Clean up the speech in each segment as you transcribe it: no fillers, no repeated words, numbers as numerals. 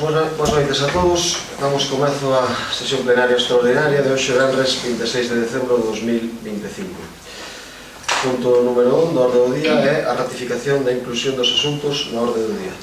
Boas noites a todos. Damos comezo a sesión plenaria extraordinaria de hoxe, venres 26 de decembro de 2025. Punto número 1 do orde do día é a ratificación da inclusión dos asuntos na orde do día.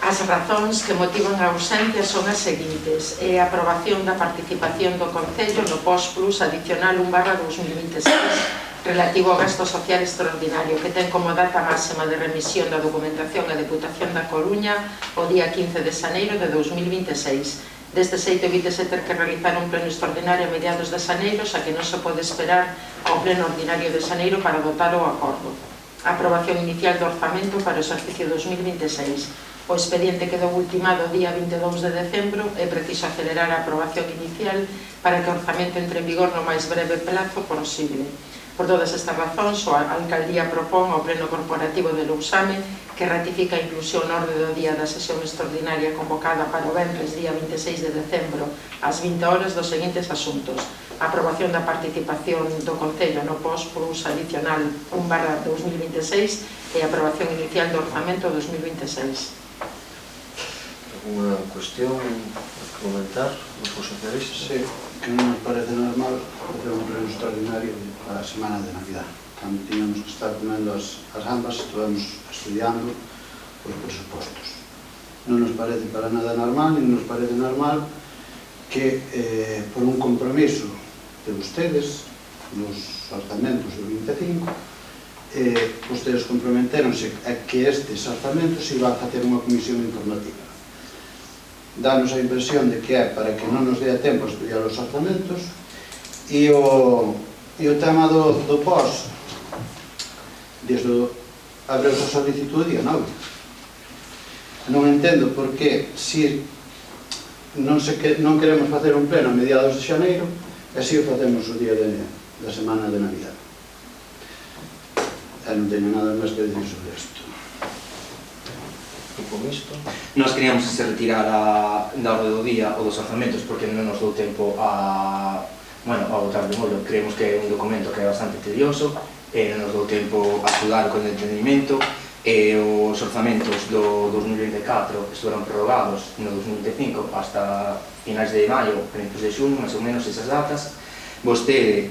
As razóns que motivan a ausencia son as seguintes: a aprobación da participación do Concello no POS Plus adicional 1/2026 relativo ao gasto social extraordinario, que ten como data máxima de remisión da documentación a Deputación da Coruña o día 15 de xaneiro de 2026. Deste xeito evítese ter que realizar un pleno extraordinario a mediados de xaneiro, xa que non se pode esperar ao pleno ordinario de xaneiro para dotar o acordo. A aprobación inicial do orzamento para o exercicio 2026. O expediente quedou ultimado o día 22 de decembro e preciso acelerar a aprobación inicial para que o orzamento entre en vigor no máis breve plazo posible. Por todas estas razóns, a Alcaldía propón ao Pleno Corporativo de Lousame que ratifica a inclusión na orde do día da sesión extraordinaria convocada para o venres día 26 de decembro ás 20 horas dos seguintes asuntos: a aprobación da participación do Concello no POS Plus adicional 1/2026 e a aprobación inicial do orzamento 2026. Alguna cuestión a comentar nos socialistas? Sí, que non nos parece normal facer un pleno extraordinario para a semana de Navidad. Cando tiñamos que estar comendo as ambas, estuvemos estudiando os presupostos. Non nos parece para nada normal, nin nos parece normal que por un compromiso de ustedes nos orzamentos do 25 ustedes comprometeronse a que estes orzamentos iba a facer unha comisión informativa. Danos a impresión de que é para que non nos dea tempo a estudiar os orzamentos e o tema do POS desde abreus a solicitude día 9. Non entendo por que se non queremos facer un pleno a mediados de xaneiro e se o facemos o día da semana de Navidad. Non teño nada máis que decir sobre isto. Nós queríamos que se retirara da orde do día o dos orzamentos porque non nos dou tempo a votar de mollo. Creemos que é un documento que é bastante tedioso, non nos dou tempo a estudar con entendimento. Os orzamentos do 2024 estuveron prorrogados no 2025 hasta finais de maio, principios de xuño, máis ou menos esas datas. Vostede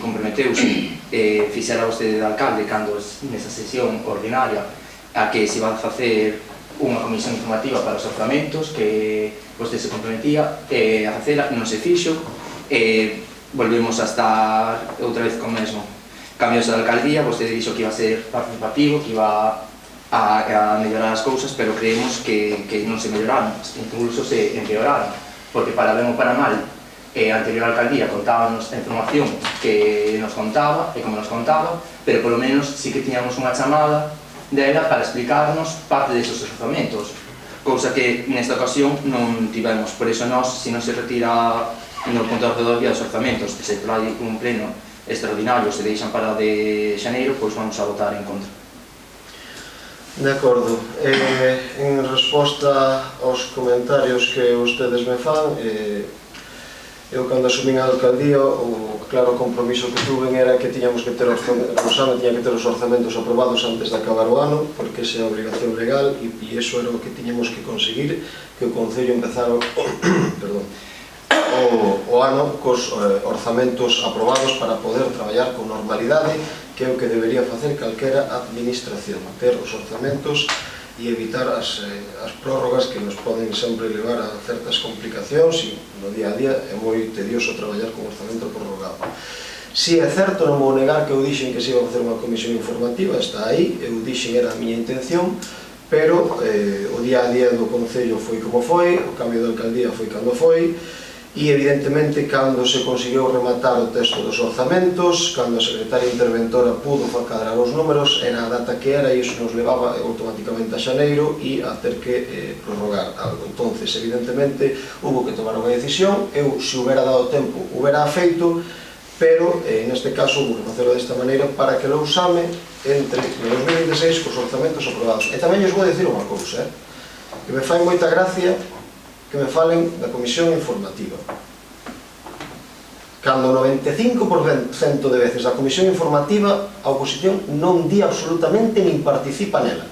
comprometeuse, fixera vostede de alcalde cando nesa sesión ordinaria a que se iba a facer unha comisión informativa para os orzamentos, que vostede se comprometía a facela, non se fixo. Volvemos a estar outra vez con o mesmo. Cambios da alcaldía, vostede dixo que iba a ser participativo, que iba a mellorar as cousas, pero creemos que non se melloraron, incluso se empeoraron, porque para ben ou para mal, a anterior alcaldía contábanos a información que nos contaba e como nos contaba, pero polo menos sí que tiñamos unha chamada dela para explicarnos parte desos orzamentos, cousa que nesta ocasión non tivemos. Por iso nós, se non se retira no punto de orde do día dos orzamentos e se trae un pleno extraordinario, se deixan para de xaneiro, pois vamos a votar en contra. De acordo. En resposta aos comentarios que ustedes me fan, eu cando asumín a alcaldía o claro compromiso que tuven era que tiñamos que ter o Lousame tiña que ter os orzamentos aprobados antes de acabar o ano, porque esa é a obrigación legal e iso era o que tiñamos que conseguir, que o Concello empezara o ano cos orzamentos aprobados para poder traballar con normalidade, que é o que debería facer calquera administración, ter os orzamentos e evitar as prórrogas que nos poden sempre levar a certas complicacións e no día a día é moi tedioso traballar con orzamento prorrogado. Si é certo, non vou negar que eu dixen que se iba a facer unha comisión informativa, está aí, eu dixen era a miña intención, pero o día a día do Concello foi como foi, o cambio de alcaldía foi cando foi, e evidentemente cando se conseguiu rematar o texto dos orzamentos, cando a secretaria interventora pudo cadrar os números, era a data que era e iso nos levaba automáticamente a xaneiro e a ter que prorrogar algo. Entonces, evidentemente, hubo que tomar unha decisión, eu, se houbera dado tempo, houbera feito, pero neste caso hubo que facelo desta maneira para que Lousame entre no 2026 cos orzamentos aprobados. E tamén lles vou dicir unha cousa, que me fai moita gracia que me falen da comisión informativa. Cando o 95% de veces da comisión informativa a oposición non di absolutamente nin participa nela.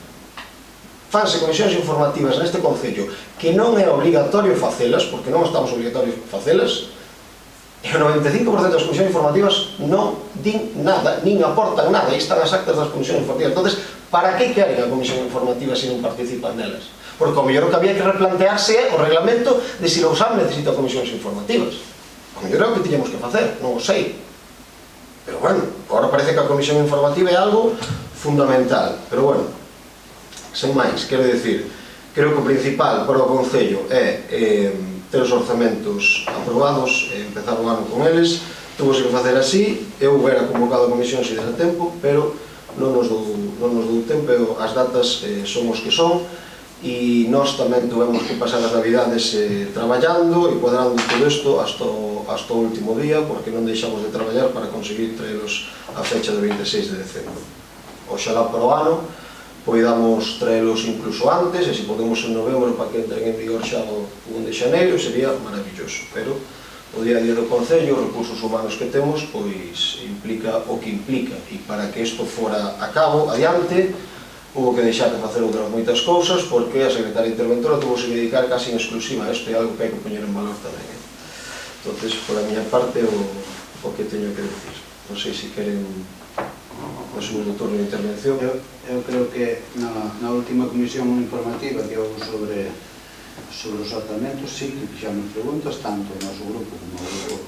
fanse comisións informativas neste Concello que non é obrigatorio facelas, porque non estamos obligatorios facelas, e o 95% das comisións informativas non din nada, nin aportan nada, aí están as actas das comisións informativas. Entonces, para que queren a comisión informativa se non participan nelas? Porque o mellor o que había que replantearse é o reglamento de se o USAM necesita comisións informativas. O mellor é o que tiñamos que facer, non o sei. Pero bueno, agora parece que a comisión informativa é algo fundamental. Pero bueno, sen máis, quero dicir, creo que o principal para o Concello é ter os orzamentos aprobados, empezar o ano con eles. Tuvose que facer así, eu hubiera convocado a comisión se dera tempo, pero non nos dou tempo, as datas son os que son, e nós tamén tuvemos que pasar as navidades traballando e cuadrando todo isto hasta o último día, porque non deixamos de traballar para conseguir traelos a fecha do 26 de decembro. Oxalá para o ano poidamos traelos incluso antes, e se podemos en novembro para que entren en vigor xa o 1 de xaneiro, sería maravilloso, pero o día a día do Concello, os recursos humanos que temos, pois implica o que implica, e para que isto fora a cabo, adiante, hubo que deixar de facer outras moitas cousas, porque a secretaria interventora tuvo que dedicar casi en exclusiva a isto, e algo que hai que poñer en valor tamén. Entón, por a miña parte, o que teño que decir. Non sei se queren o segundo turno de intervención. Eu creo que na última comisión informativa que houve sobre os orzamentos, sí que fixamos preguntas, tanto o noso grupo como o grupo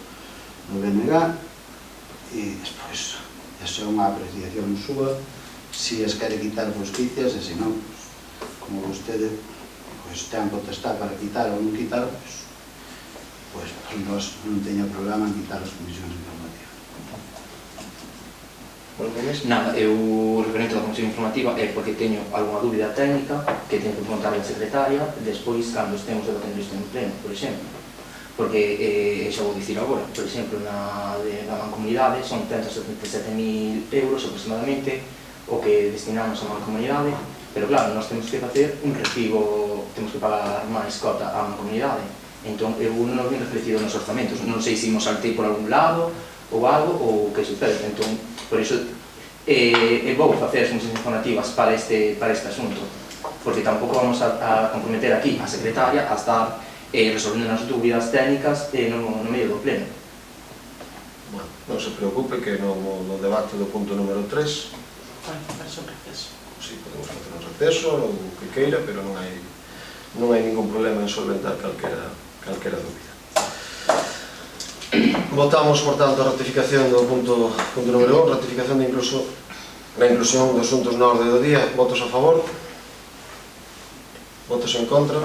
do BNG, e despois, esa é unha apreciación súa, si as quere quitar posticias, e se non, como vostede ten potestad para quitar ou non quitar, pois nós non teño problema en quitar as comisións informativas. Nada, eu referente da comisión informativa é porque teño algunha dúbida técnica que teño que preguntar a secretaria despois cando estemos debatendo isto en pleno, por exemplo, porque xa vou dicir agora, por exemplo, na Mancomunidade son 177.000 euros aproximadamente o que destinamos a Mancomunidade, pero claro, nós temos que facer un recibo, temos que pagar máis cota á Mancomunidade, entón eu non vim refletido nos orzamentos, non sei se imos saltei por algún lado ou algo, ou que sucede, entón por iso vou facer as comisións informativas para este asunto, porque tampouco vamos a comprometer aquí a secretaria a estar resolvendo as dúbidas técnicas no medio do pleno. Bueno, non se preocupe que no debate do punto número 3 podemos facer un receso. Sí, podemos facer un receso, o que queira, pero non hai ningún problema en solventar calquera dúbida. Votamos, por tanto, a ratificación do punto número 1, ratificación da inclusión dos asuntos na orde do día. Votos a favor? Votos en contra?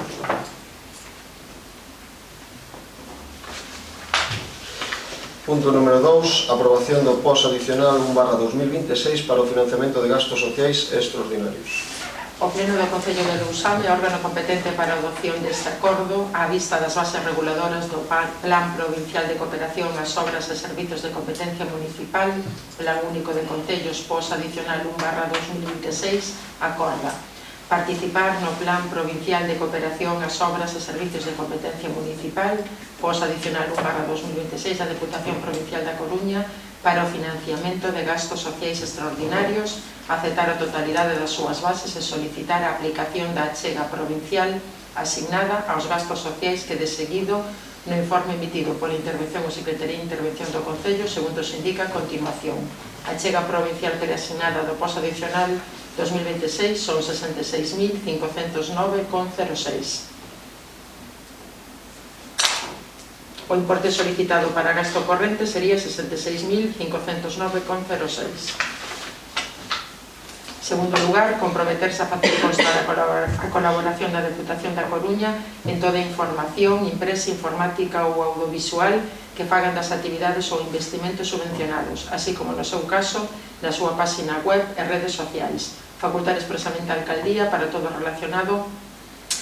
Punto número 2, aprobación do POS adicional 1/2026 para o financiamento de gastos sociais extraordinarios. O Pleno do Concello de Lousame é órgano competente para a adopción deste acordo á vista das bases reguladoras do Plan Provincial de Cooperación ás Obras e Servizos de Competencia Municipal, Plan Único de Concellos POS adicional 1/2026, acorda participar no Plan Provincial de Cooperación ás Obras e Servizos de Competencia Municipal, POS adicional 1/2026 da Deputación Provincial da Coruña, para o financiamento de gastos sociais extraordinarios, aceptar a totalidade das súas bases e solicitar a aplicación da achega provincial asignada aos gastos sociais que de seguido no informe emitido pola Intervención ou Secretaría de Intervención do Concello, segundo se indica a continuación. A achega provincial asignada do POS adicional 2026 son 66.509,06. O importe solicitado para gasto corrente sería 66.509,06. Segundo lugar, comprometerse a facer constar a colaboración da Deputación da Coruña en toda a información impresa, informática ou audiovisual que fagan das actividades ou investimentos subvencionados, así como no seu caso, na súa página web e redes sociais. Facultar expresamente a Alcaldía para todo relacionado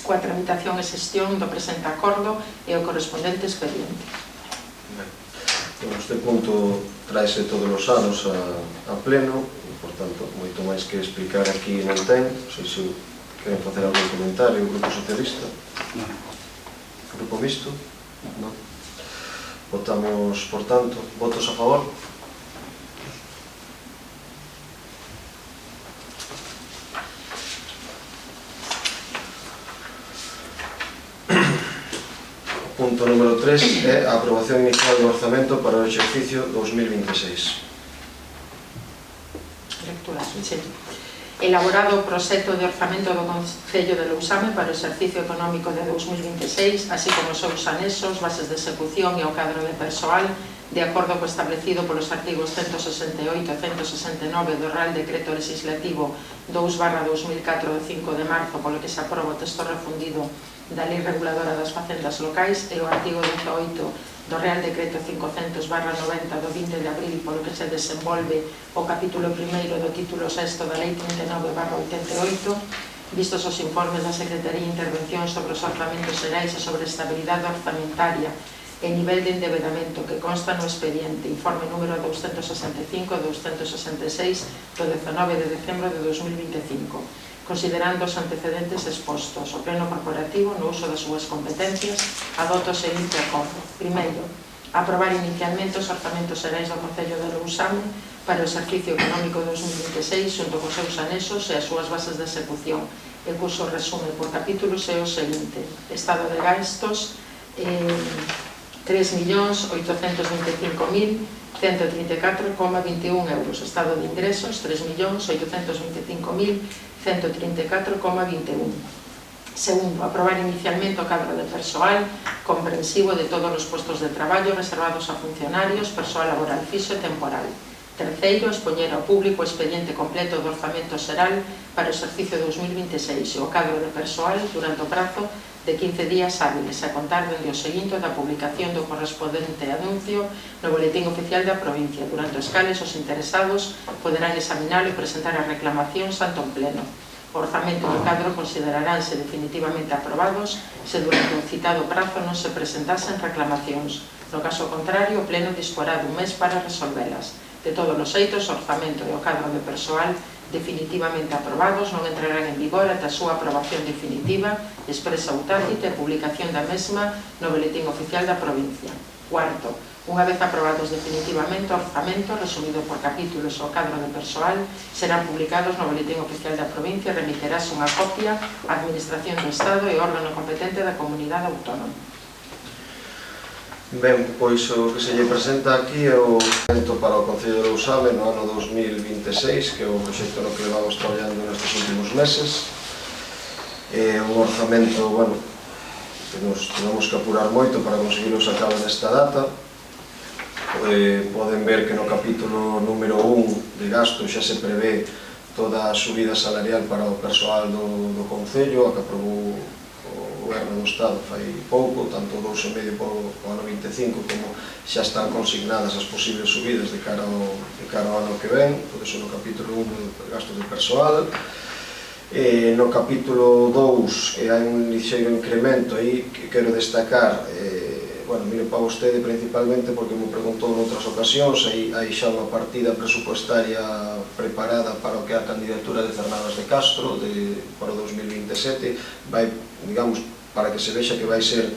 coa tramitación e xestión do presente acordo e o correspondente expediente. Este punto traese todos os anos a pleno, e, por tanto, moito máis que explicar aquí non ten. Non sei se queren facer algún comentario o Grupo Socialista. Grupo Mixto? Non. Votamos, por tanto, votos a favor? punto número 3 é a aprobación inicial do orzamento para o exercicio 2026. Lectura, sí. Elaborado o proxecto de orzamento do Concello de Lousame para o exercicio económico de 2026, así como os seus anexos, bases de execución e o cadro de persoal, de acordo co establecido polos artigos 168 e 169 do Real Decreto Legislativo 2/2004 do 5 de marzo, polo que se aproba o texto refundido da Lei Reguladora das Facendas Locais, e o artigo 18 do Real Decreto 500/90 do 20 de abril, polo que se desenvolve o capítulo primeiro do título 6 da Lei 39/88, vistos os informes da Secretaría de Intervención sobre os orzamentos xerais e sobre a estabilidade orzamentaria e nivel de endebedamento que consta no expediente, informe número 265 e 266 do 19 de decembro de 2025. Considerando os antecedentes expostos, o Pleno Corporativo, no uso das súas competencias, adopta o seguinte acordo. Primeiro, aprobar inicialmente os orzamentos xerais do Concello de Lousame para o exercicio económico 2026 xunto cos seus anexos e as súas bases de execución, e cuso resume por capítulos é o seguinte: estado de gastos 3.825.134,21 euros, estado de ingresos 3.825.134,21. Segundo, aprobar inicialmente o cadro de persoal comprensivo de todos os postos de traballo reservados a funcionarios, persoal laboral fixo e temporal. Terceiro, expoñer ao público o expediente completo do orzamento xeral para o exercicio 2026 e o cadro de persoal durante o prazo de 15 días hábiles a contar dende o seguinte da publicación do correspondente anuncio no Boletín Oficial da Provincia, durante os cales os interesados poderán examinalo e presentar as reclamacións ante un pleno. O orzamento do cadro consideraránse definitivamente aprobados se durante o citado prazo non se presentasen reclamacións. No caso contrario, o pleno disporá dun mes para resolvelas. De todos os xeitos, o orzamento e o cadro de persoal definitivamente aprobados non entrarán en vigor ata a súa aprobación definitiva, expresa ou tácita e publicación da mesma no Boletín Oficial da Provincia. Cuarto, unha vez aprobados definitivamente o orzamento, resumido por capítulos o cadro de persoal, serán publicados no Boletín Oficial da Provincia e remiterás unha copia á Administración do Estado e órgano competente da Comunidade Autónoma. Ben, pois o que se lle presenta aquí é o orzamento para o Concello de Lousame no ano 2026, que é o proxecto no que vamos traballando nestes últimos meses. É un orzamento, bueno, que nos temos que apurar moito para conseguirlo sacar nesta data. Poden ver que no capítulo número 1 de gasto xa se prevé toda a subida salarial para o persoal do Concello, a que aprobou o Goberno do Estado fai pouco, tanto 2,5 para o ano 25 como xa están consignadas as posibles subidas de cara ao ano que ven, todo iso no capítulo 1 de gasto de persoal. No capítulo 2 hai un lixeiro incremento aí que quero destacar, bueno, miro para vostede principalmente porque me preguntou noutras ocasións, hai xa unha partida presupuestaria preparada para o que é a candidatura de Cernadas de Castro para o 2027, vai, digamos, para que se vexa que vai ser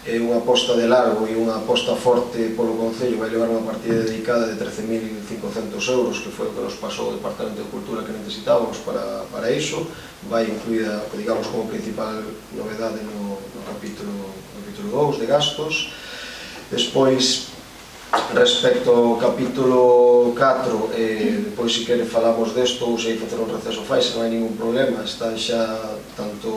unha aposta de largo e unha aposta forte polo Concello, vai levar unha partida dedicada de 13.500 euros, que foi o que nos pasou o Departamento de Cultura que necesitábamos para iso, vai incluída, digamos, como principal novedade no capítulo 2 de gastos. Despois, respecto ao capítulo 4, depois se quere falamos desto ou se hai facer un receso fai, se non hai ningún problema, está xa tanto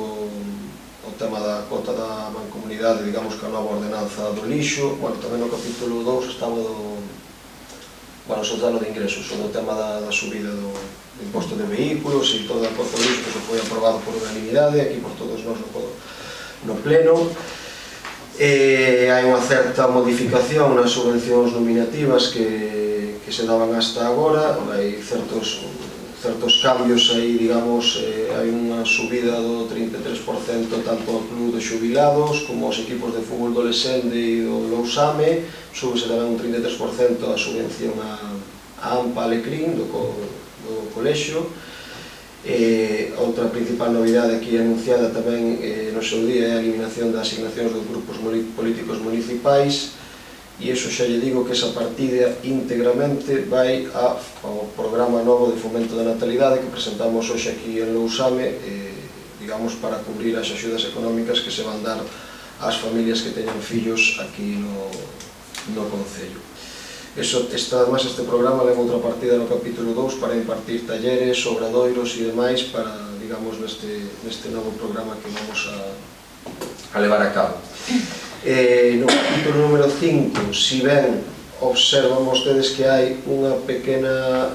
o tema da cota da mancomunidade, digamos, que a nova ordenanza do lixo, bueno, tamén no capítulo 2 estaba o soldano de ingresos, o do tema da subida do imposto de vehículos e toda a cota do lixo que se foi aprobado por unanimidade, aquí por todos nós no pleno. Hai unha certa modificación nas subvencións nominativas que se daban hasta agora, hai certos cambios aí, digamos, hai unha subida do 33% tanto ao club de xubilados como aos equipos de fútbol do Lesende e do Lousame, súbese tamén un 33% a subvención a AMPA Alecrín do colexio. Outra principal novidade aquí anunciada tamén no seu día é a eliminación das asignacións dos grupos políticos municipais, e iso xa lle digo que esa partida íntegramente vai ao programa novo de fomento da natalidade que presentamos hoxe aquí en Lousame, digamos, para cubrir as axudas económicas que se van dar ás familias que teñan fillos aquí no Concello. Además, este programa leva outra partida no capítulo 2 para impartir talleres, obradoiros e demais para, digamos, neste novo programa que vamos a levar a cabo. No capítulo número 5, si ben observan vostedes que hai unha pequena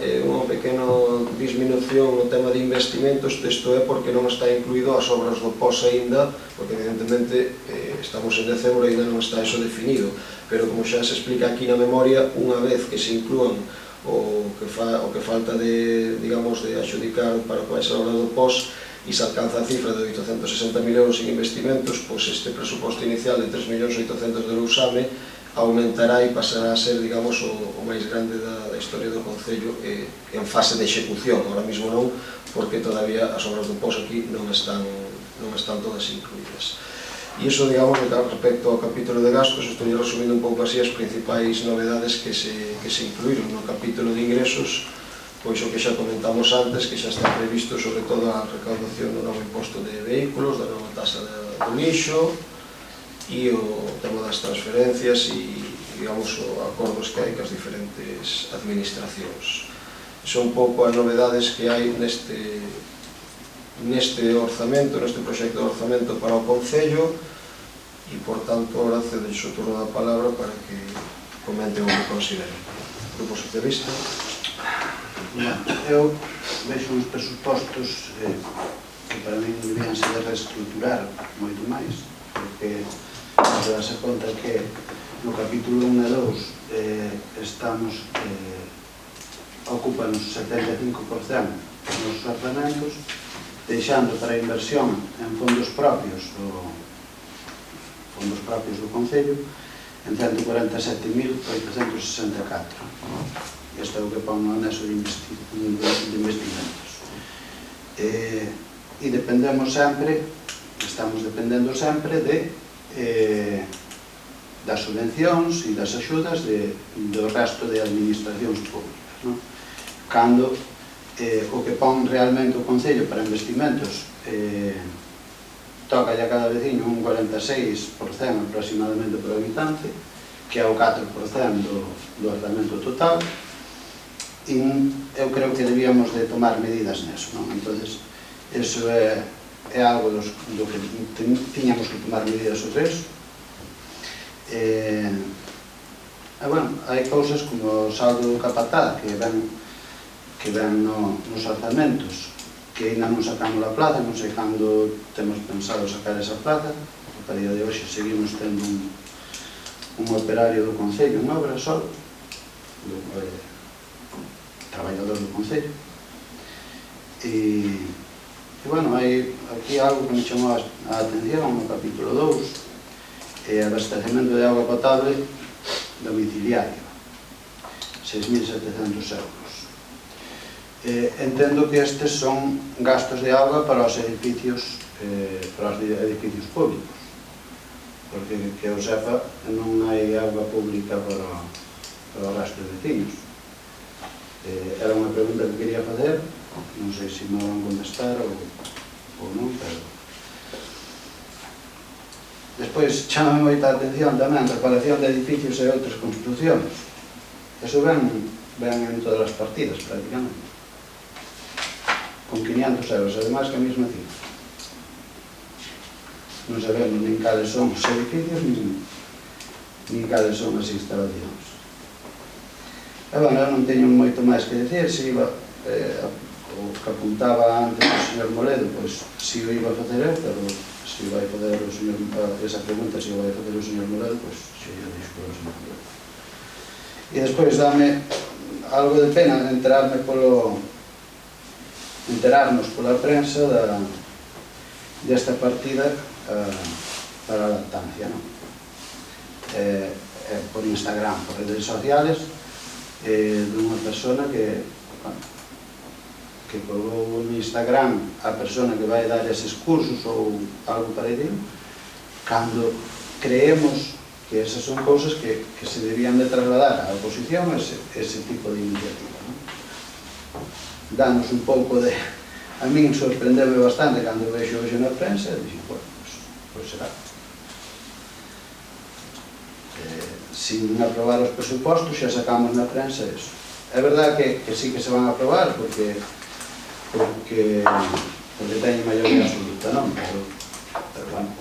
disminución no tema de investimentos, isto é porque non está incluído as obras do POS aínda, porque evidentemente estamos en decembro e ainda non está eso definido, pero como xa se explica aquí na memoria, unha vez que se inclúan o que falta de, digamos, de adxudicar para poder ser obra do POS e se alcanza a cifra de 860.000 euros en investimentos, pois este presuposto inicial de 3.800.000 de Lousame aumentará e pasará a ser, digamos, o máis grande da historia do Concello en fase de execución. Ahora mesmo non, porque todavía as obras do POS aquí non están todas incluídas. E iso, digamos, respecto ao capítulo de gastos, estou resumindo un pouco así as principais novedades que se incluíron no capítulo de ingresos, pois o que xa comentamos antes, que xa está previsto sobre todo a recaudación do novo imposto de vehículos, da nova tasa do lixo, e o tema das transferencias e, digamos, os acordos que hai cas diferentes administracións. Son un pouco as novedades que hai neste orzamento, neste proxecto de orzamento para o Concello, e, por tanto, agora cedo o turno da palabra para que comenten o que consideren. Grupo Socialista. Eu vexo uns presupostos que para mí debían ser de reestructurar moito máis, porque se darse conta que no capítulo 1 e 2 ocupan os 75% nos orzamentos, deixando para inversión en fondos propios do Concello en 147.864. Isto é o que pon no anexo de investimentos. E estamos dependendo sempre das subvencións e das axudas do resto de administracións públicas. Cando o que pon realmente o Concello para investimentos toca a cada veciño un 46% aproximadamente por habitante, que é o 4% do orzamento total, e eu creo que debíamos de tomar medidas neso. Entonces, eso é algo do que tiñamos que tomar medidas sobre eso. Hai cousas como o saldo do capataz que ven nos orzamentos, que ainda non sacamos a plaza, non sei cando temos pensado sacar esa plaza, porque a día de hoxe seguimos tendo un operario do Concello en obra solo, traballador do Concello. E, hai aquí algo que me chamou a atención no capítulo 2, abastecemento de auga potable domiciliario, 6.700 euros. Entendo que estes son gastos de auga para os edificios públicos, porque, que eu sepa, non hai auga pública para o resto de vecinos. Era unha pregunta que quería facer, non sei se me van contestar ou non, pero... Despois, chama moita atención tamén a reparación de edificios e outras construccións. Eso ven en todas as partidas, prácticamente. Con 500 euros, además que a mesma cifra. Non sabemos nin cales son os edificios, nin cales son as instalacións. Eu non teño moito máis que decir, se iba, o que apuntaba antes o señor Moledo, pois se o iba a facer eu, pero se vai facer o señor, esa pregunta se o vai facer o señor Moledo, pois se eu dixo para o señor Moledo. E despois dame algo de pena enterarnos pola prensa desta partida para a lactancia, por Instagram, por redes sociales, dunha persona que colgou no Instagram a persona que vai dar eses cursos ou algo parecido, cando creemos que esas son cousas que se debían de trasladar á oposición ese tipo de iniciativa. Danos un pouco de... A min sorprendeu bastante cando vexo hoxe na prensa e dixo, pois será. sin aprobar os presupostos, xa sacamos na prensa eso. É verdad que sí que se van a aprobar porque teñen maioría absoluta, non? Pero bueno,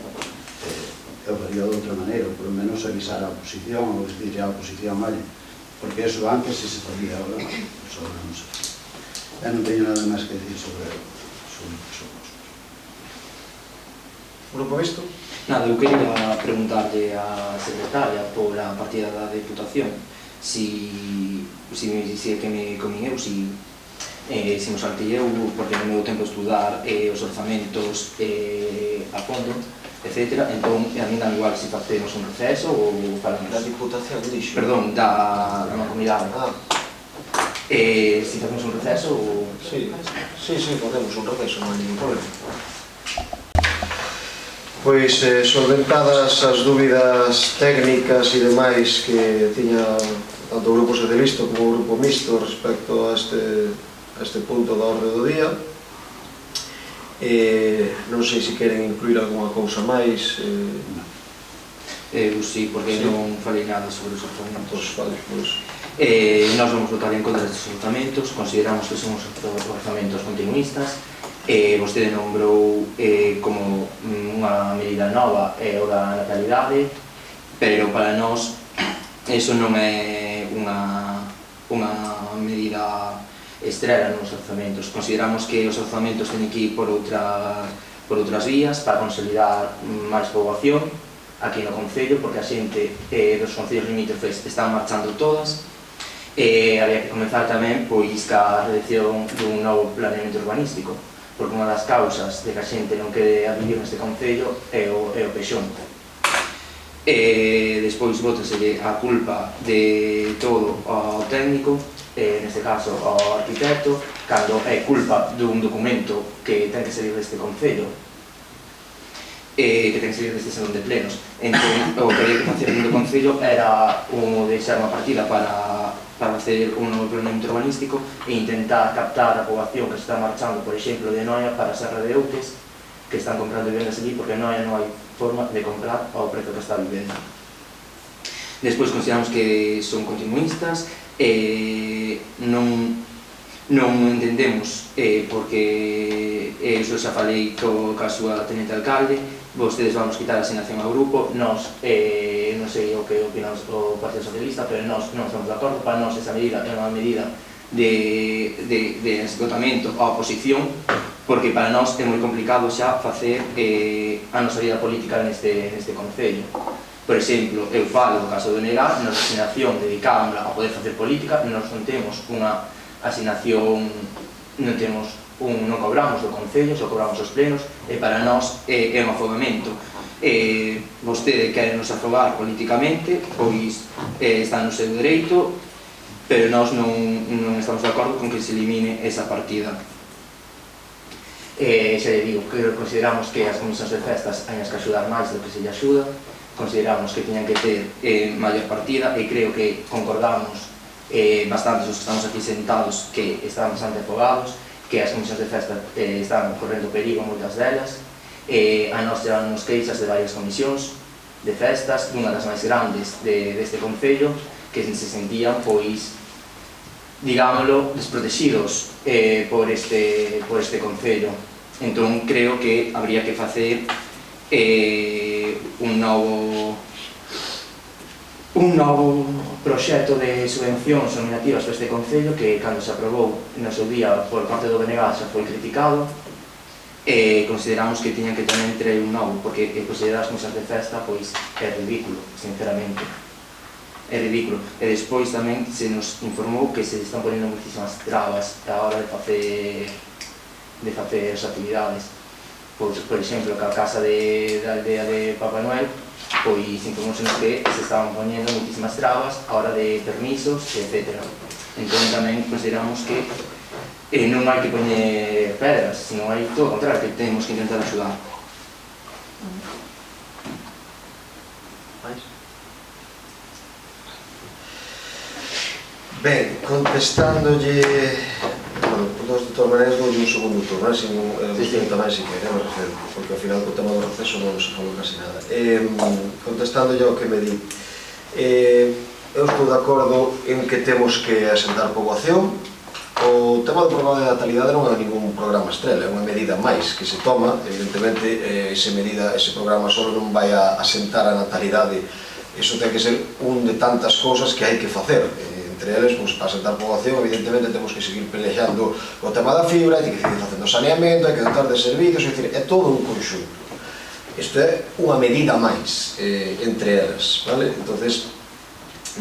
eu faría de outra maneira, por lo menos avisar a oposición ou decir a oposición, vale, porque eso antes sí se podía, ahora non sei. Eu non teño nada máis que decir sobre os presupostos. Grupo Mixto? Nada, eu quería preguntarle á secretaria por a partida da Deputación si me dicía que me comín eu, si me saltei eu, porque non me dou tempo a estudar os orzamentos a fondo, etc. Entón, a mí dan igual se facemos un receso ou falamos... Da Diputación, dixo. Perdón, da Mancomunidade. Se facemos un receso ou... Sí, podemos un receso, non hai ningún problema. Pois, solventadas as dúbidas técnicas e demais que tiña tanto o Grupo Socialista como o Grupo Mixto respecto a este punto da orde do día, non sei se queren incluir alguma cousa máis. Eu sí, porque non falei nada sobre os orzamentos. Vale, pois. Nós vamos votar en contra destes orzamentos, consideramos que son os orzamentos continuistas. Vostede nombrou como unha medida nova o da natalidade, pero para nós eso non é unha medida estrela nos orzamentos. Consideramos que os orzamentos teñen que ir por outras vías para consolidar máis poboación aquí no Concello, porque a xente dos concellos limítrofes están marchando todas. Había que comenzar tamén pois ca redacción dun novo planeamento urbanístico, porque unha das causas de que a xente non quede a vivir neste Concello é o pexón. Despois bótaselle a culpa de todo ao técnico, neste caso ao arquitecto, cando é culpa dun documento que ten que salir deste Concello, que ten que salir deste salón de plenos. Entón, o que había que facer no Concello era deixar unha partida para facer un novo planeamento urbanístico e intentar captar a poboación que se está marchando, por exemplo, de Noia para a Serra de Outes, que están comprando vivendas allí, porque en Noia non hai forma de comprar ao prezo que está a vivenda. Despois consideramos que son continuistas, non entendemos porque eso xa falei ca súa tenente alcalde. Vostedes vamos quitar a asignación ao grupo, nós non sei o que opinamos o Partido Socialista, pero nós non estamos de acordo. Para nós esa medida é unha medida de esgotamento á oposición, porque para nós é moi complicado xa facer a nosa vida política neste Concello. Por exemplo, eu falo do caso do NEGA, nosa asignación dedicámosla a poder facer política, nós non temos unha asignación, non cobramos do Concello, só cobramos os plenos, e para nós é un afogamento. Vostede quere nos afogar políticamente, pois está no seu dereito, pero nós non estamos de acordo con que se elimine esa partida. Xa lle digo, que consideramos que as comisións de festas hai que axudar máis do que se lle axuda, consideramos que teñan que ter maior partida, e creo que concordamos bastantes os que estamos aquí sentados que están bastante afogados, que as comisións de festa están correndo perigo moitas delas. A nós nos queixas de varias comisións de festas, unha das máis grandes deste Concello, que se sentían, pois, digámoslo, desprotegidos por este Concello. Entón, creo que habría que facer un novo proxecto de subvencións nominativas para este Concello, que cando se aprobou no seu día por parte do BNG xa foi criticado. Consideramos que tiñan que tamén ter un novo, porque considerar as comisións de festa pois é ridículo, sinceramente. É ridículo. E despois tamén se nos informou que se están ponendo moitísimas trabas a hora de facer as actividades. Por exemplo, que a casa da aldea de Papá Noel, pois informósenos que se estaban poñendo moitísimas trabas a hora de permisos, etc. Entón tamén consideramos que non hai que poñer pedras, sino hai todo o contrario, que temos que intentar axudar. Ben, contestándolle... Bueno, de todas maneiras dou un segundo turno, se non tamén se quere, me refero, porque ao final co tema do receso non se falou casi nada. Contestándolle ao que me di, Eu estou de acordo en que temos que asentar poboación. O tema do programa de natalidade non é ningún programa estrela, é unha medida máis que se toma. Evidentemente, ese programa só non vai a asentar a natalidade. Iso ten que ser un de tantas cousas que hai que facer. Entre eles, para asentar poboación, evidentemente, temos que seguir pelexando o tema da fibra, hai que seguir facendo saneamento, hai que dotar de servicios, é todo un conxunto. Isto é unha medida máis entre elas, vale? Entonces,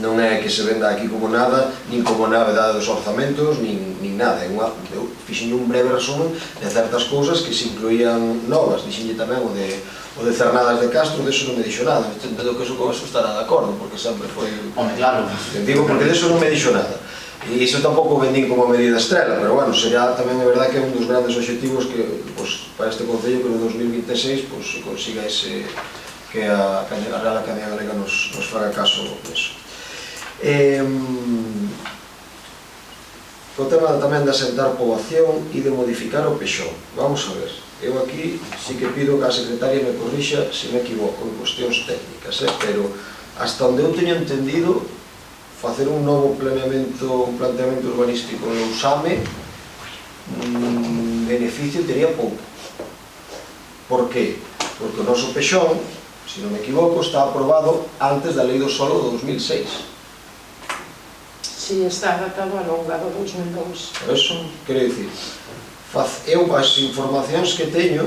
non é que se venda aquí como nada, nin como novedade dos orzamentos, nin nada. Eu fixenlle un breve resumen de certas cousas que se incluían novas. Dixenlle tamén o de Cernadas de Castro, deso non me dixo nada. Entendo que con eso estará de acordo, porque sempre foi... Home, claro. Digo, porque deso non me dixo nada. E iso tampouco vendín como medida estrela, pero bueno, sería tamén a verdad que é un dos grandes obxectivos que, para este Concello, que no 2026 se consiga ese, que a Real Academia Galega nos faga caso deso. O tema tamén de asentar poboación e de modificar o pexón. Vamos a ver, eu aquí sí que pido que a secretaria me corrixa se me equivoco en cuestións técnicas, pero hasta onde eu teño entendido, facer un novo planteamento urbanístico no Usame, beneficio tería pouco. Por que? Porque o noso pexón, se non me equivoco, está aprobado antes da Lei do Solo do 2006. Si, está datado a longa do 2002. Por eso, quero dicir, eu as informacións que teño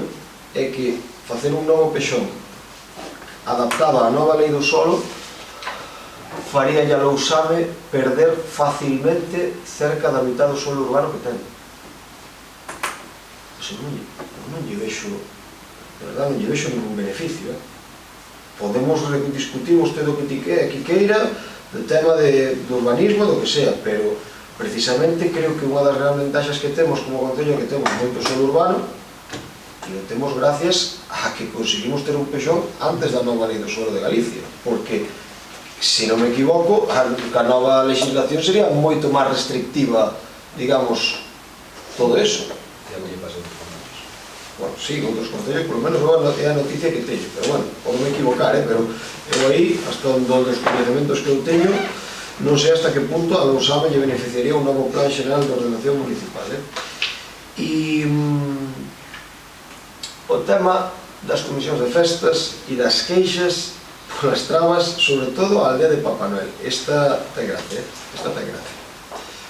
é que facer un novo pexón adaptado á nova Lei do Solo faría a Lousame perder facilmente cerca da mitad do suelo urbano que ten. Non lle vexo, de verdade, non lle vexo ningún beneficio. Podemos discutir usted o que queira, do tema do urbanismo, do que sea, pero precisamente creo que unha das grandes ventaxas que temos como Concello é que temos moito suelo urbano e o temos gracias a que conseguimos ter un pexón antes da nova Lei do Suelo de Galicia, porque, se non me equivoco, a nova legislación sería moito máis restrictiva, digamos, todo eso. Bueno, sí, outros concellos, por lo menos é a noticia que teño, pero bueno, podo me equivocar, pero eu aí, hasta onde os conhecementos que eu teño, non sei hasta que punto a Lousame lle beneficiaría un novo plan xeral de ordenación municipal. E o tema das comisións de festas e das queixas polas trabas, sobre todo a aldea de Papá Noel. Esta ten gracia, esta ten gracia.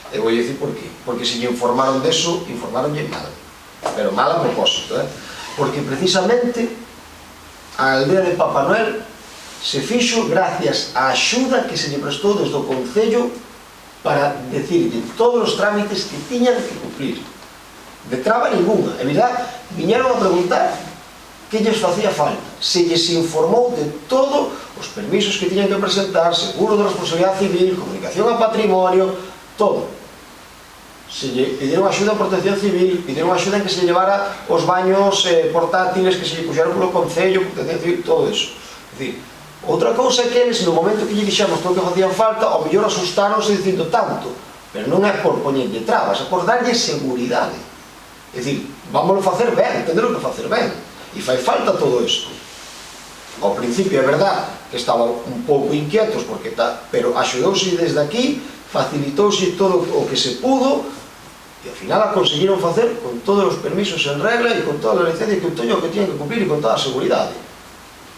E vou dicir por qué. Porque se lle informaron deso, informaronlle mal. Pero mal a propósito, porque precisamente a aldea de Papá Noel se fixo gracias á axuda que se lle prestou desde o Concello para decirlle todos os trámites que tiñan que cumplir. De traba ninguna. En verdad, viñeron a preguntar que lles facía falta. Se lles informou de todos os permisos que tiñan que presentar, seguro de responsabilidade civil, comunicación a patrimonio, todo. Se lle pidieron axuda en protección civil, pidieron axuda en que se lle llevara os baños portátiles que se lle puxeron polo Concello, protección civil, todo eso. É dicir, outra cousa é que eles, no momento que lle dixemos todo o que facían falta, ao mellor asustaronse dicindo tanto, pero non é por poñerlle trabas, é por darlle seguridade. É dicir, vámoslo facer ben, entender o que facer ben, e fai falta todo isto. Ao principio é verdad que estaban un pouco inquietos, pero axudouse desde aquí, facilitouse todo o que se pudo, e ao final a conseguiron facer con todos os permisos en regla e con toda a licencia que todo o que tiñan que cumplir e con toda a seguridade.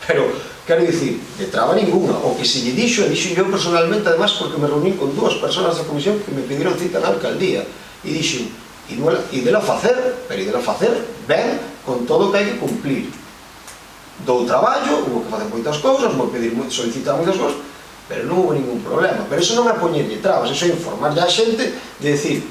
Pero, quero dicir, de traba ninguna. O que se lle dixo, e dixo eu personalmente, además, porque me reuní con dúas persoas da comisión que me pediron cita na alcaldía, e dixo, e dela facer, pero e dela facer ben, con todo o que hai que cumplir. Dou traballo, hubo que facer moitas cousas, vou pedir, solicitar moitas cousas, pero non houve ningún problema. Pero iso non é poñerlle trabas, iso é informarlle a xente de decir,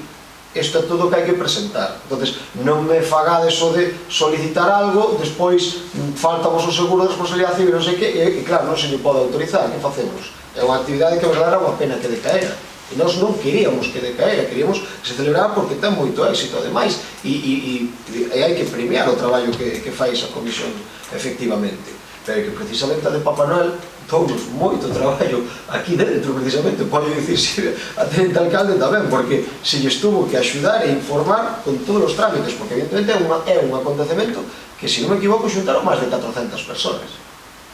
isto é todo o que hai que presentar. Entonces, non me fagades o de solicitar algo, despois faltamos o seguro de responsabilidade civil, non sei que, e claro, non se lle pode autorizar, que facemos? É unha actividade que, a verdade, era unha pena que decaera. E nós non queríamos que decaera, queríamos que se celebrara porque ten moito éxito, ademais, e hai que premiar o traballo que fai esa comisión, efectivamente. Pero que precisamente a de Papá Noel tounos moito traballo aquí dentro, precisamente, pode dicirse a tenente alcalde tamén, porque se lle estuvo que axudar e informar con todos os trámites, porque evidentemente é un acontecemento que, se non me equivoco, xuntaron máis de 400 persoas.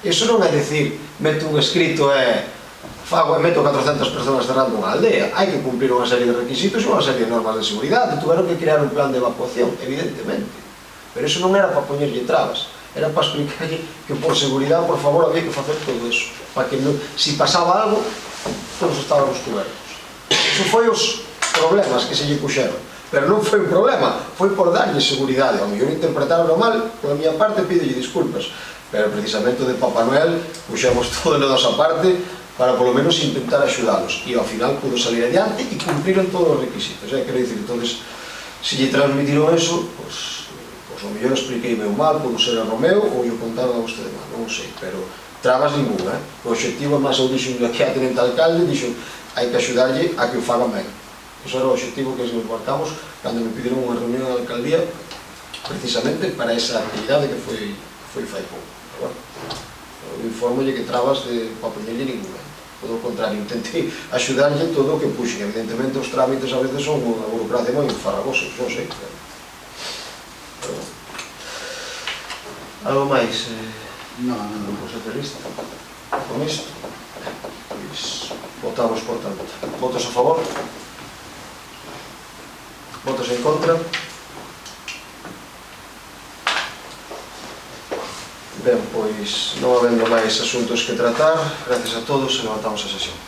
Iso non é dicir, mete un escrito e fago e meto 400 persoas cerrando unha aldea, hai que cumplir unha serie de requisitos e unha serie de normas de seguridade, tuveron que crear un plan de evacuación, evidentemente, pero eso non era para poñerlle trabas, era para explicarlle que por seguridade, por favor, había que facer todo eso, para que si pasaba algo, todos estábamos cubertos. Eso foi os problemas que se lle puxeron, pero non foi un problema, foi por darlle seguridade, ao mellor interpretaron mal, pola miña parte pídolle disculpas, pero precisamente de Papá Noel puxemos todo de nosa parte para polo menos intentar axudalos, e ao final pudo salir adiante e cumpriron todos os requisitos, quero dicir, entonces, se lle transmitiron eso, pois ao mellor expliquei meu mal, pudo ser a Romeo ou lle contaron a vostede mal, non sei, pero trabas ninguna, o objetivo, máis eu dixo que a tenente alcalde, dixo, hai que axudarlle a que o fagan ben. Ese era o objetivo que nos marcamos cando me pidieron unha reunión na alcaldía, precisamente para esa actividade que foi fai pouco. Bueno, eu informolle que trabas para poñerlle ninguna. Todo o contrario, intentei axudarlle todo o que puxen. Evidentemente, os trámites a veces son unha burocracia moi farragosa, non sei. Pero bueno. Algo máis? Non, Grupo Socialista. Con isto, pois, votamos, por tanto. Votos a favor? Votos en contra? Ben, pois, non habendo máis asuntos que tratar, gracias a todos e levantamos a sesión.